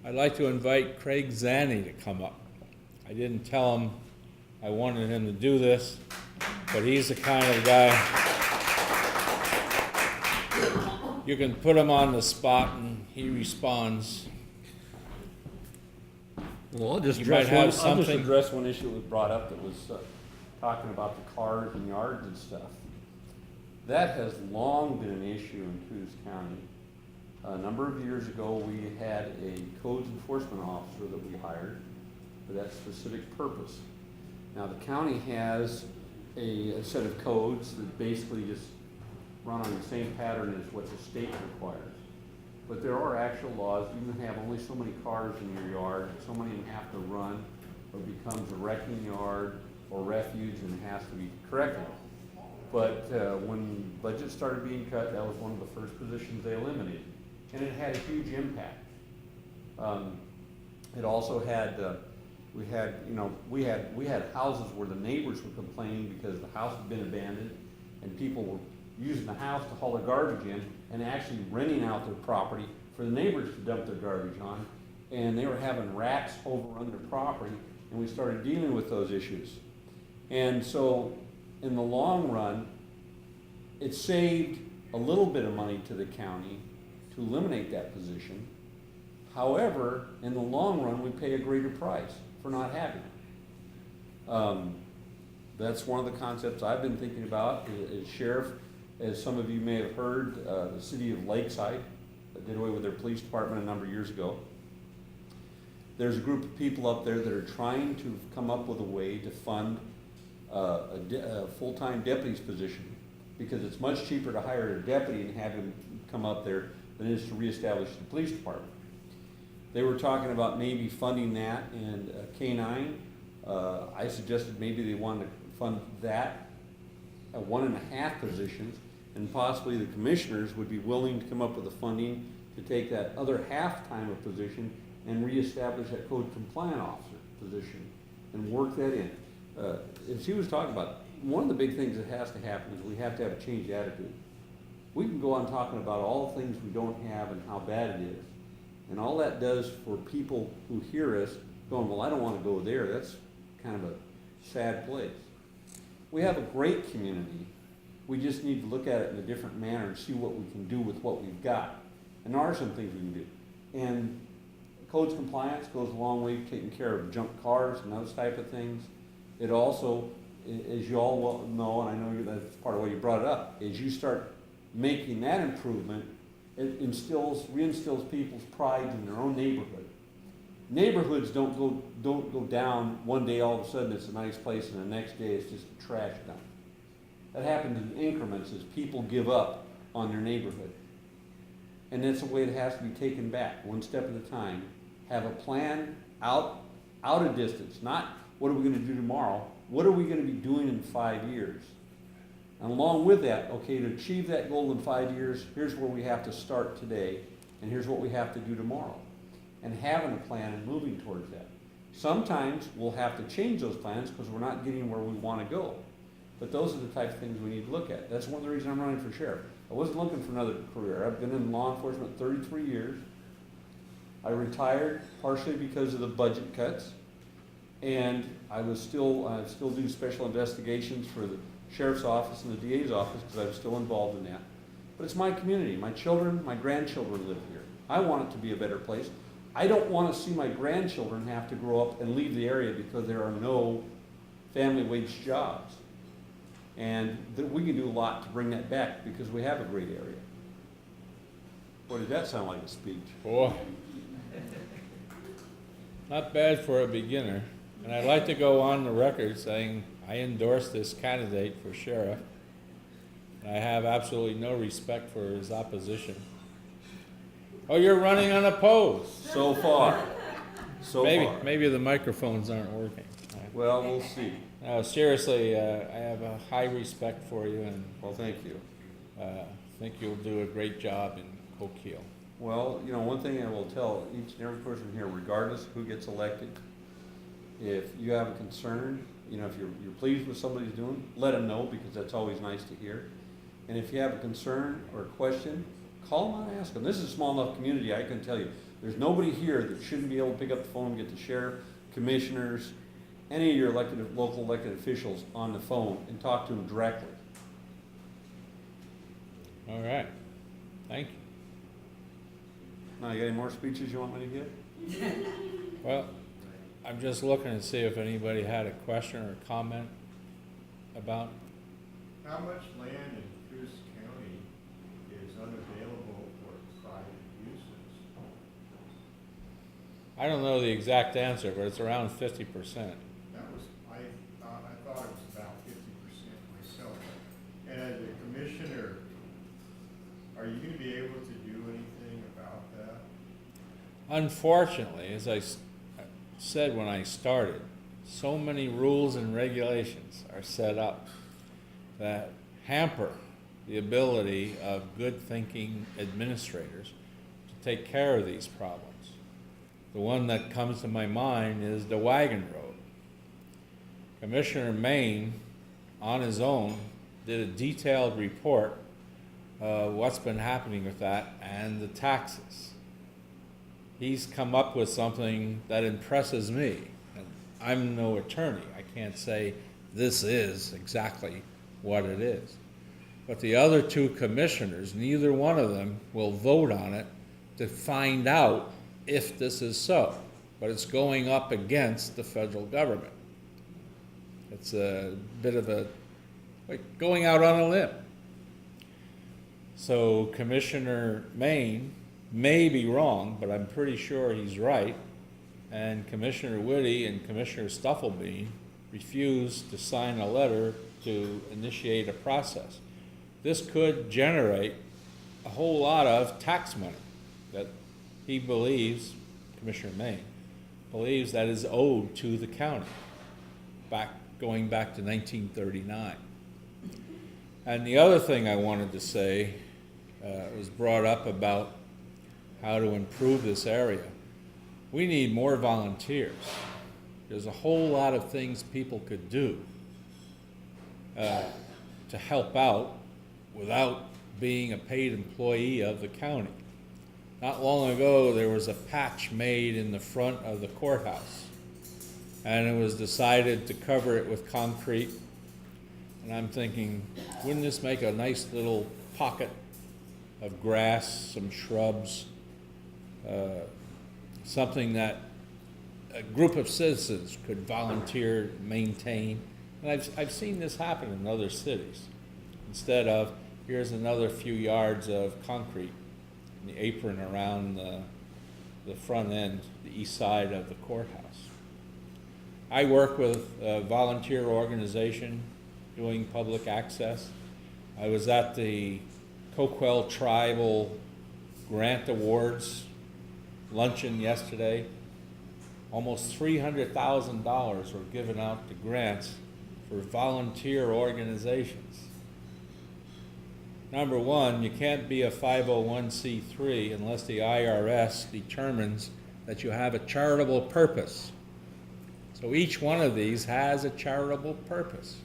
I'd like to invite Craig Zanni to come up. I didn't tell him I wanted him to do this, but he's the kind of guy, you can put him on the spot and he responds. Well, I'll just You might have something. address one issue that was brought up that was talking about the cars and yards and stuff. That has long been an issue in Coos County. A number of years ago, we had a codes enforcement officer that we hired for that specific purpose. Now, the county has a set of codes that basically just run on the same pattern as what the state requires. But there are actual laws. You can have only so many cars in your yard, so many of them have to run, or it becomes a wrecking yard or refuge and has to be corrected. But when budgets started being cut, that was one of the first positions they eliminated. And it had a huge impact. It also had, we had houses where the neighbors were complaining because the house had been abandoned and people were using the house to haul their garbage in and actually renting out their property for the neighbors to dump their garbage on. And they were having rats overrun their property, and we started dealing with those issues. And so in the long run, it saved a little bit of money to the county to eliminate that position. However, in the long run, we pay a greater price for not having it. That's one of the concepts I've been thinking about as sheriff. As some of you may have heard, the city of Lakeside did away with their police department a number of years ago. There's a group of people up there that are trying to come up with a way to fund a full-time deputy's position, because it's much cheaper to hire a deputy and have him come up there than it is to reestablish the police department. They were talking about maybe funding that and K-9. I suggested maybe they wanted to fund that at 1.5 positions, and possibly the commissioners would be willing to come up with the funding to take that other half-time of position and reestablish that code compliant officer position and work that in. As he was talking about, one of the big things that has to happen is we have to have a change attitude. We can go on talking about all the things we don't have and how bad it is. And all that does for people who hear us going, well, I don't want to go there. That's kind of a sad place. We have a great community. We just need to look at it in a different manner and see what we can do with what we've got. And there are some things we can do. And codes compliance goes a long way to taking care of junk cars and those type of things. It also, as you all well know, and I know that's part of why you brought it up, is you start making that improvement, it reinstills people's pride in their own neighborhood. Neighborhoods don't go down one day all of a sudden it's a nice place and the next day it's just a trash dump. That happens in increments as people give up on their neighborhood. And that's a way it has to be taken back, one step at a time. Have a plan out a distance, not what are we going to do tomorrow, what are we going to be doing in 5 years? And along with that, okay, to achieve that goal in 5 years, here's where we have to start today, and here's what we have to do tomorrow. And having a plan and moving towards that. Sometimes we'll have to change those plans because we're not getting where we want to go. But those are the types of things we need to look at. That's one of the reasons I'm running for sheriff. I wasn't looking for another career. I've been in law enforcement 33 years. I retired partially because of the budget cuts. And I still do special investigations for the sheriff's office and the DA's office because I was still involved in that. But it's my community. My children, my grandchildren live here. I want it to be a better place. I don't want to see my grandchildren have to grow up and leave the area because there are no family wage jobs. And we can do a lot to bring that back because we have a great area. Boy, did that sound like a speech? Boy, not bad for a beginner. And I'd like to go on the record saying I endorse this candidate for sheriff. And I have absolutely no respect for his opposition. Oh, you're running unopposed. So far. Maybe the microphones aren't working. Well, we'll see. No, seriously, I have a high respect for you, and Well, thank you. think you'll do a great job in Coquille. Well, one thing I will tell each and every person here, regardless of who gets elected, if you have a concern, if you're pleased with somebody's doing, let them know because that's always nice to hear. And if you have a concern or a question, call them and ask them. This is a small enough community, I can tell you. There's nobody here that shouldn't be able to pick up the phone and get the sheriff, commissioners, any of your local elected officials on the phone and talk to them directly. All right, thank you. Now, you got any more speeches you want me to give? Well, I'm just looking to see if anybody had a question or comment about. How much land in Coos County is unavailable for private uses? I don't know the exact answer, but it's around 50%. That was, I thought it was about 50% myself. And as a commissioner, are you gonna be able to do anything about that? Unfortunately, as I said when I started, so many rules and regulations are set up that hamper the ability of good thinking administrators to take care of these problems. The one that comes to my mind is the wagon road. Commissioner Maine, on his own, did a detailed report of what's been happening with that and the taxes. He's come up with something that impresses me. And I'm no attorney. I can't say this is exactly what it is. But the other two commissioners, neither one of them will vote on it to find out if this is so. But it's going up against the federal government. It's a bit of a, like going out on a limb. So Commissioner Maine may be wrong, but I'm pretty sure he's right. And Commissioner Whitty and Commissioner Stufflebean refused to sign a letter to initiate a process. This could generate a whole lot of tax money that he believes, Commissioner Maine, believes that is owed to the county, going back to 1939. And the other thing I wanted to say was brought up about how to improve this area. We need more volunteers. There's a whole lot of things people could do to help out without being a paid employee of the county. Not long ago, there was a patch made in the front of the courthouse, and it was decided to cover it with concrete. And I'm thinking, wouldn't this make a nice little pocket of grass, some shrubs, something that a group of citizens could volunteer, maintain? And I've seen this happen in other cities. Instead of, here's another few yards of concrete, and the apron around the front end, the east side of the courthouse. I work with a volunteer organization doing public access. I was at the Coquel Tribal Grant Awards luncheon yesterday. Almost $300,000 were given out to grants for volunteer organizations. Number one, you can't be a 501c3 unless the IRS determines that you have a charitable purpose. So each one of these has a charitable purpose.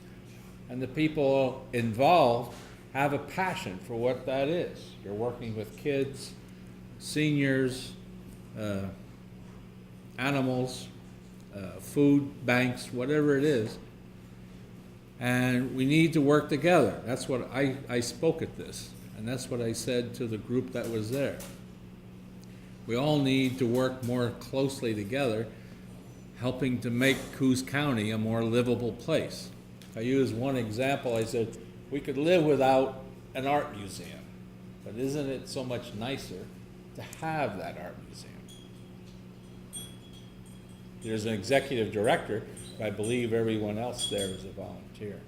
And the people involved have a passion for what that is. You're working with kids, seniors, animals, food banks, whatever it is. And we need to work together. That's what I spoke at this, and that's what I said to the group that was there. We all need to work more closely together, helping to make Coos County a more livable place. I used one example. I said, we could live without an art museum, but isn't it so much nicer to have that art museum? There's an executive director, but I believe everyone else there is a volunteer.